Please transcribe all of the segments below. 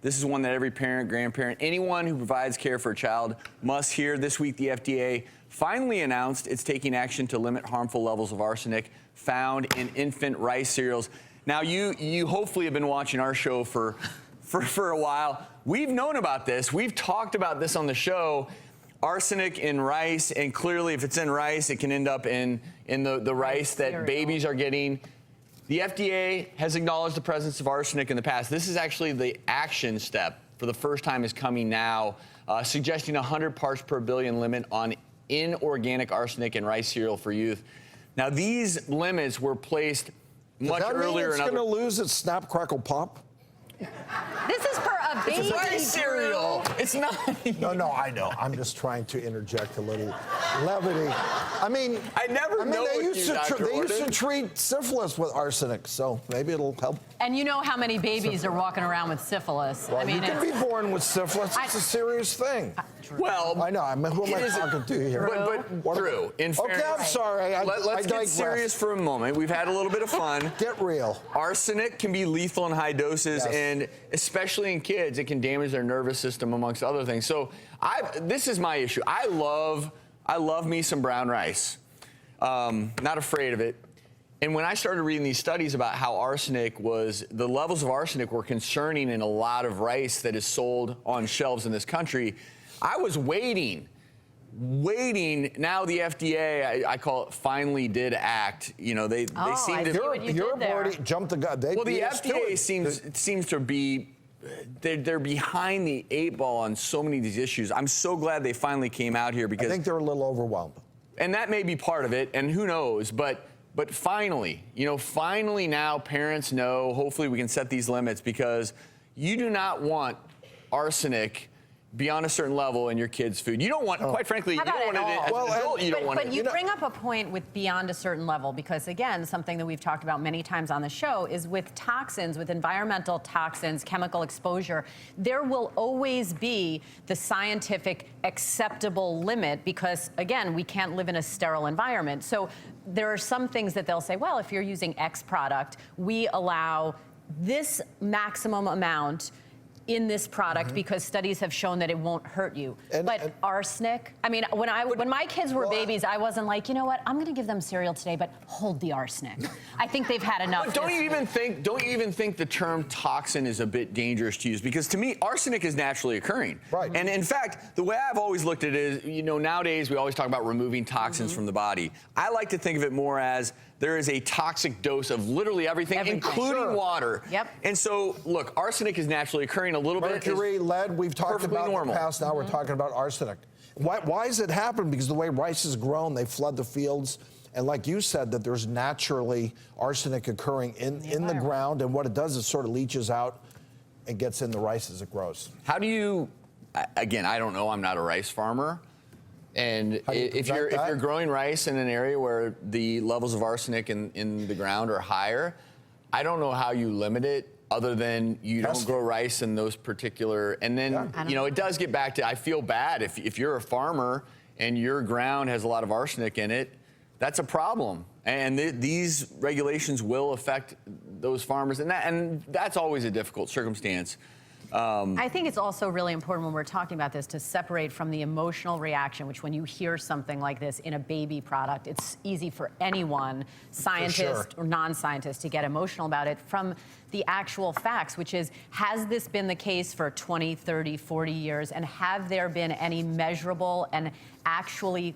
This is one that every parent, grandparent, anyone who provides care for a child must hear. This week, the FDA finally announced it's taking action to limit harmful levels of arsenic found in infant rice cereals. Now, you hopefully have been watching our show for a while. We've known about this. We've talked about this on the show. Arsenic in rice, and clearly if it's in rice, it can end up in the rice that babies are getting. The FDA has acknowledged the presence of arsenic in the past. This is actually the action step for the first time is coming now, suggesting a 100 parts per billion limit on inorganic arsenic in rice cereal for youth. Now, these limits were placed much earlier. Does that mean it's going to lose its snap, crackle, pop? This is for a baby. It's rice cereal. It's not. No, I know. I'm just trying to interject a little levity. I mean, they used to treat syphilis with arsenic, so maybe it'll help. And you know how many babies are walking around with syphilis. Well, I mean, you can be born with syphilis. It's a serious thing. Well, I know. Who am I talking to here? But Drew, in fairness, okay, I'm sorry. Let's get serious for a moment. We've had a little bit of fun. Get real. Arsenic can be lethal in high doses, and especially in kids, it can damage their nervous system, amongst other things. So this is my issue. I love me some brown rice. Not afraid of it. And when I started reading these studies about how the levels of arsenic were concerning in a lot of rice that is sold on shelves in this country, I was waiting. Now the FDA, I call it, finally did act. You know, they seem to. You've already jumped the gun. Well, the FDA seems to be. They're behind the 8 ball on so many of these issues. I'm so glad they finally came out here because I think they're a little overwhelmed. And that may be part of it, and who knows, but finally, finally now parents know, hopefully we can set these limits because you do not want arsenic beyond a certain level in your kids' food. You don't want, quite frankly, you don't want it as an adult, you don't want it. But you bring up a point with beyond a certain level because, again, something that we've talked about many times on the show is with toxins, with environmental toxins, chemical exposure, there will always be the scientific acceptable limit because, again, we can't live in a sterile environment. So there are some things that they'll say, well, if you're using X product, we allow this maximum amount in this product because studies have shown that it won't hurt you. But arsenic, I mean, when my kids were babies, I wasn't like, you know what, I'm gonna give them cereal today, but hold the arsenic. I think they've had enough. But don't you even think the term toxin is a bit dangerous to use? Because to me, arsenic is naturally occurring. Right. And in fact, the way I've always looked at it is, nowadays we always talk about removing toxins from the body. I like to think of it more as there is a toxic dose of literally everything. Including water. Yep. And so, look, arsenic is naturally occurring a little bit. Mercury, lead, we've talked about normal. in the past. Now we're talking about arsenic. Why does it happen? Because the way rice is grown, they flood the fields. And like you said, that there's naturally arsenic occurring in the ground. And what it does is sort of leaches out and gets in the rice as it grows. How do you, again, I don't know, I'm not a rice farmer. And if you're growing rice in an area where the levels of arsenic in the ground are higher, I don't know how you limit it other than you don't grow rice in those particular. And then, it does get back to, I feel bad if you're a farmer and your ground has a lot of arsenic in it, that's a problem. And these regulations will affect those farmers. And that's always a difficult circumstance. I think it's also really important when we're talking about this to separate from the emotional reaction, which when you hear something like this in a baby product, it's easy for anyone, scientist or non-scientist, to get emotional about it, from the actual facts, which is, has this been the case for 20, 30, 40 years, and have there been any measurable and actually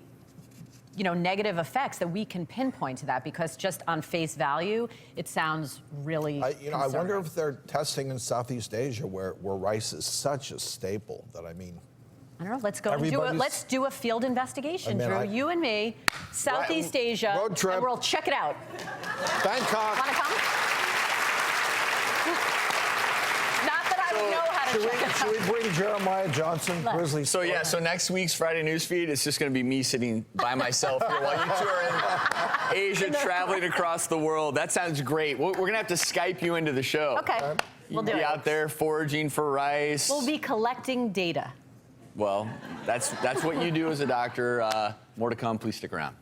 negative effects that we can pinpoint to that? Because just on face value, it sounds really concerning. I wonder if they're testing in Southeast Asia where rice is such a staple that, I don't know. Let's go and do it. Let's do a field investigation, Drew. You and me, Southeast Asia, road trip. And we'll check it out. Bangkok. Want to come? Not that I would know how to check it out. Should we bring Jeremiah Johnson, Grizzly? So next week's Friday newsfeed is just going to be me sitting by myself here while you two are in Asia, traveling across the world. That sounds great. We're going to have to Skype you into the show. Okay. We'll do it. Be out there foraging for rice. We'll be collecting data. Well, that's what you do as a doctor. More to come. Please stick around.